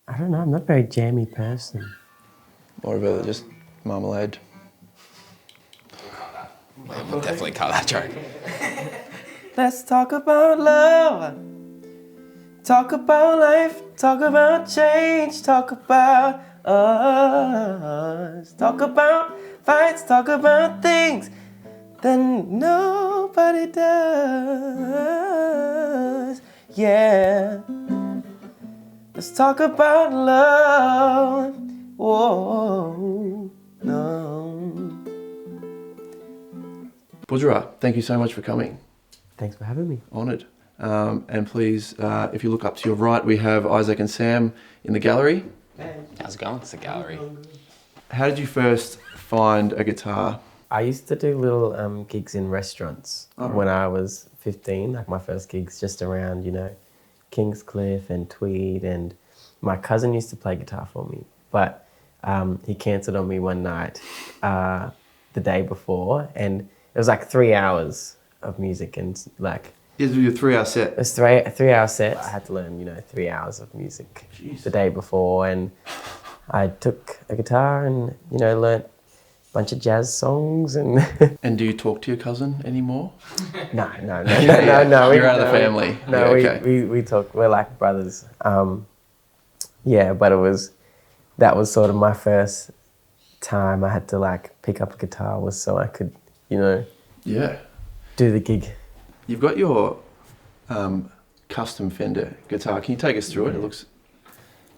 I don't know, I'm not a very jammy person. Or about just marmalade? We'll definitely cut that joke. Let's talk about love. Talk about life. Talk about change. Talk about us. Talk about fights. Talk about things that nobody does. Yeah. Let's talk about love. Whoa. No. Budjerah, thank you so much for coming. Thanks for having me. Honoured. And please, if you look up to your right, we have Isaac and Sam in the gallery. How's it going? It's a gallery. How did you first find a guitar? I used to do little gigs in restaurants when I was 15, like my first gigs just around, Kingscliff and Tweed, and my cousin used to play guitar for me, but he cancelled on me one night the day before, and it was like 3 hours of music, and like... You did a 3-hour set? It was three-hour set. I had to learn, 3 hours of music the day before, and I took a guitar and, learnt a bunch of jazz songs and... And do you talk to your cousin anymore? No. You're out of the family. No, yeah, okay. we talk. We're like brothers. Yeah, but that was sort of my first time I had to like pick up a guitar, was so I could, Yeah. do the gig. You've got your custom Fender guitar. Can you take us through it? It looks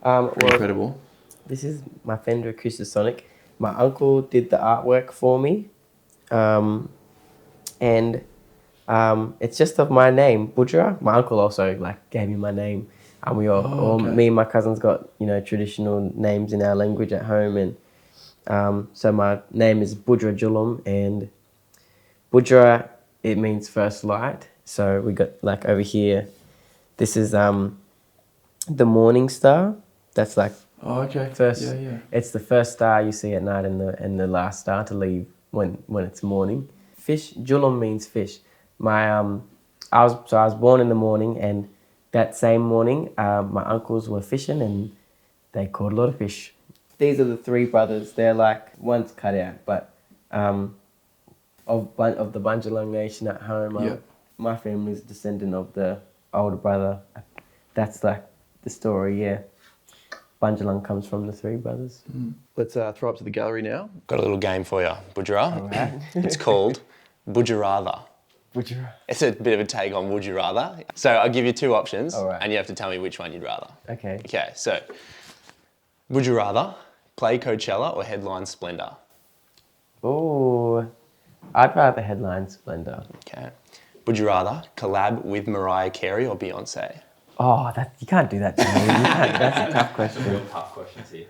incredible. This is my Fender Acoustasonic. My uncle did the artwork for me, and it's just of my name, Budjerah. My uncle also gave me my name, and we all me and my cousins got traditional names in our language at home, and so my name is Budjerah Julum, and Budjerah, it means first light. So we got over here, this is the morning star. That's Oh, okay. first. Yeah. It's the first star you see at night, and the last star to leave when it's morning. Fish, Julum means fish. I was born in the morning, and that same morning, my uncles were fishing, and they caught a lot of fish. These are the three brothers. They're one's cut out, but of the Budjerah Nation at home. My family's descendant of the older brother. That's the story, yeah. Budjerah comes from the three brothers. Let's throw up to the gallery now. Got a little game for you, Budjerah. All right. It's called Would You Rather. Budjerah. It's a bit of a take on Would You Rather. So I'll give you two options, All right. and you have to tell me which one you'd rather. Okay. Okay, so would you rather play Coachella or headline Splendor? Oh, I'd rather headline Splendor. Okay. Would you rather collab with Mariah Carey or Beyonce? Oh, you can't do that to me. That's a tough question. Real tough questions here.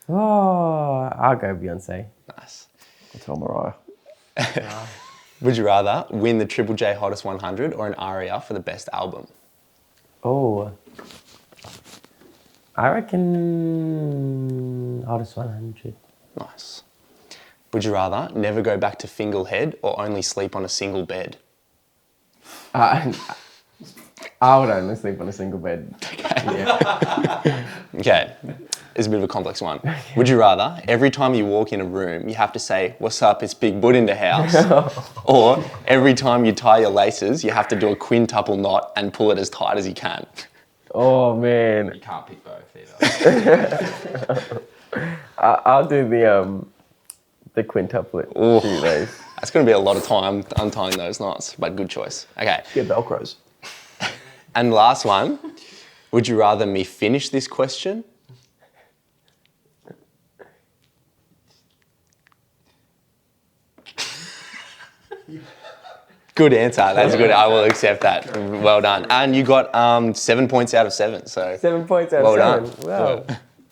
Oh, I'll go Beyonce. Nice. I'll tell Mariah. Would you rather win the Triple J Hottest 100 or an ARIA for the best album? Oh, I reckon Hottest 100. Nice. Would you rather never go back to Finglehead or only sleep on a single bed? I would only sleep on a single bed. Okay. Yeah. Okay, it's a bit of a complex one. Would you rather every time you walk in a room you have to say, "What's up, it's Big Bud in the house," or every time you tie your laces you have to do a quintuple knot and pull it as tight as you can? Oh man. You can't pick both either. I'll do the quintuplet. Ooh. Shoelace. That's going to be a lot of time untying those knots, but good choice. Okay, Get Velcros. and last one. Would you rather me finish this question? Good answer. That's good. I will accept that. Well done. And you got 7 points out of 7. So 7 points out well of 7. done. Wow.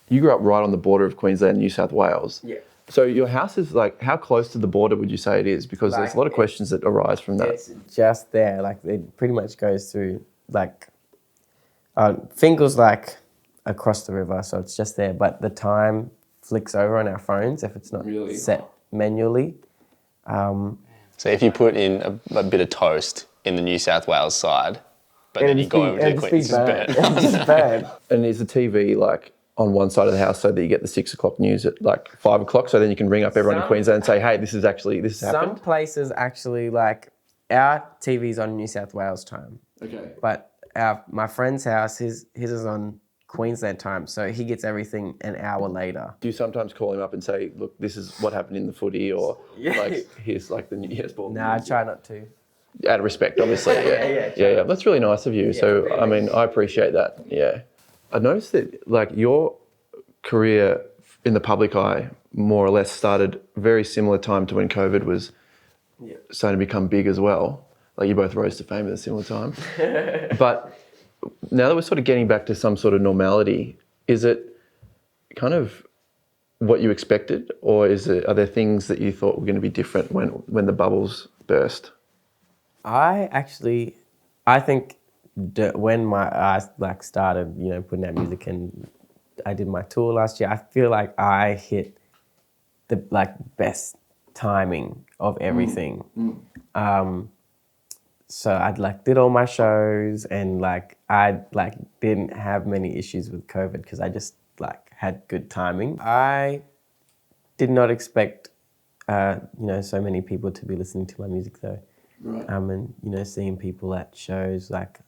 You grew up right on the border of Queensland and New South Wales. Yeah. So your house is how close to the border would you say it is? Because there's a lot of questions that arise from that. It's just there. It pretty much goes through Fingal's across the river, so it's just there. But the time flicks over on our phones if it's not set manually. So if you put in a bit of toast in the New South Wales side, but then you go over to the Queensland, it's It's just bad. And is the TV on one side of the house so that you get the 6 o'clock news at like 5 o'clock, so then you can ring up everyone in Queensland and say, hey, this has happened? Some places actually, like, our TV's on New South Wales time. Okay. But my friend's house, his is on Queensland time, so he gets everything an hour later. Do you sometimes call him up and say, look, this is what happened in the footy, or like, here's like the New Year's ball? No, I try not to. Out of respect, obviously. Yeah. That's really nice of you. So, I mean, I appreciate that. Yeah. I noticed that, like, your career in the public eye more or less started very similar time to when COVID was starting to become big as well. Like, you both rose to fame at a similar time. But now that we're sort of getting back to some sort of normality, is it kind of what you expected, or are there things that you thought were going to be different when the bubbles burst? I think when I like started, putting out music, and I did my tour last year, I feel like I hit the best timing of everything. So I'd did all my shows, and I didn't have many issues with COVID because I just had good timing. I did not expect so many people to be listening to my music though. Right. And seeing people at shows, like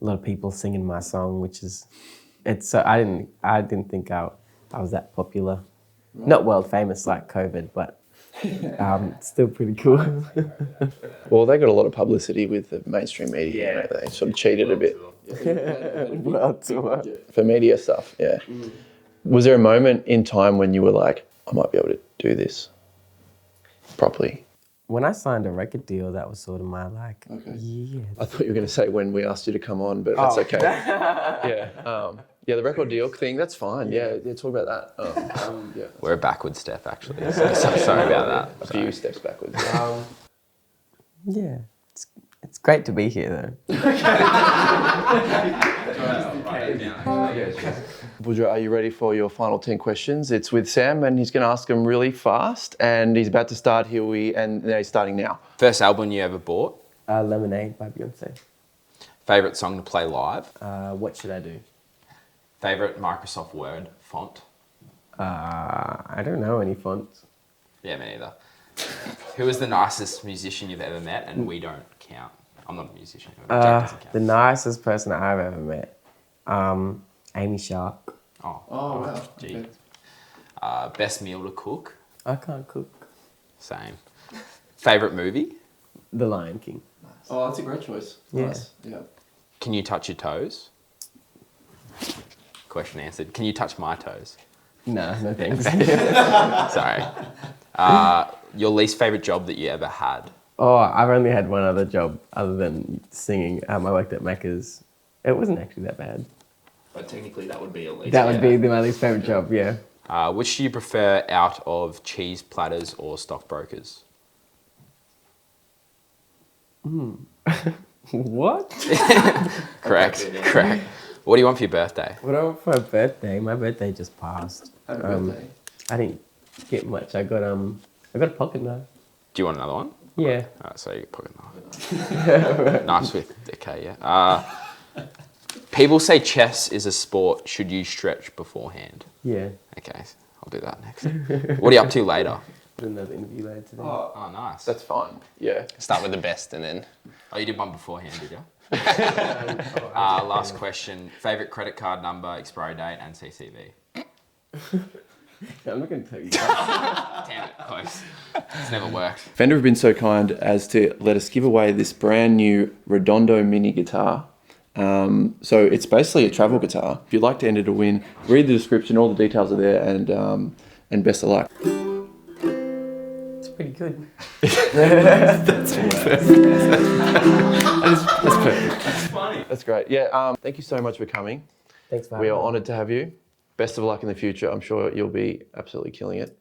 a lot of people singing my song, I didn't think I was that popular. Right. Not world famous like COVID, but it's still pretty cool. Well, they got a lot of publicity with the mainstream media. They sort of cheated a bit. World tour. For media stuff, yeah. Was there a moment in time when you were like, I might be able to do this properly? When I signed a record deal, that was sort of my yeah. I thought you were going to say when we asked you to come on, but that's okay. Yeah, the record deal thing, that's fine. Yeah, talk about that. We're a backward step, actually. So sorry about that. A few steps backwards. Yeah, it's great to be here though. Budjerah, are you ready for your final 10 questions? It's with Sam, and he's going to ask them really fast, and he's about to start and he's starting now. First album you ever bought? Lemonade by Beyonce. Favourite song to play live? What Should I Do? Favourite Microsoft Word font? I don't know any fonts. Yeah, me neither. Who is the nicest musician you've ever met? And we don't count. I'm not a musician. Jack doesn't count. The nicest person I've ever met, Amy Sharp. Oh wow. Gee. Okay. Best meal to cook? I can't cook. Same. Favourite movie? The Lion King. Oh, that's a great choice. Yeah. Nice. Yeah. Can you touch your toes? Question answered. Can you touch my toes? No thanks. Sorry. Your least favourite job that you ever had? Oh, I've only had one other job other than singing. I worked at Macca's. It wasn't actually that bad. But technically that would be your least. That would be my least favourite job, yeah. Which do you prefer out of cheese platters or stockbrokers? What? Correct. What do you want for your birthday? What do I want for my birthday? My birthday just passed. Happy birthday. I didn't get much. I got a pocket knife. Do you want another one? Yeah. So you get pocket knife. Nice with okay, yeah. People say chess is a sport. Should you stretch beforehand? Yeah. Okay, I'll do that next. What are you up to later? Another interview later today. Oh, nice. That's fine. Yeah. Start with the best and then... Oh, you did one beforehand, did you? Last question. Favourite credit card number, expiry date, and CCV? I'm not going to tell you. Damn it, close. It's never worked. Fender have been so kind as to let us give away this brand new Redondo mini guitar. So it's basically a travel guitar. If you'd like to enter to win, read the description, all the details are there, and best of luck. It's pretty good. That's perfect. That's funny. That's great. Yeah, thank you so much for coming. Thanks for We having are me. honoured to have you. Best of luck in the future. I'm sure you'll be absolutely killing it.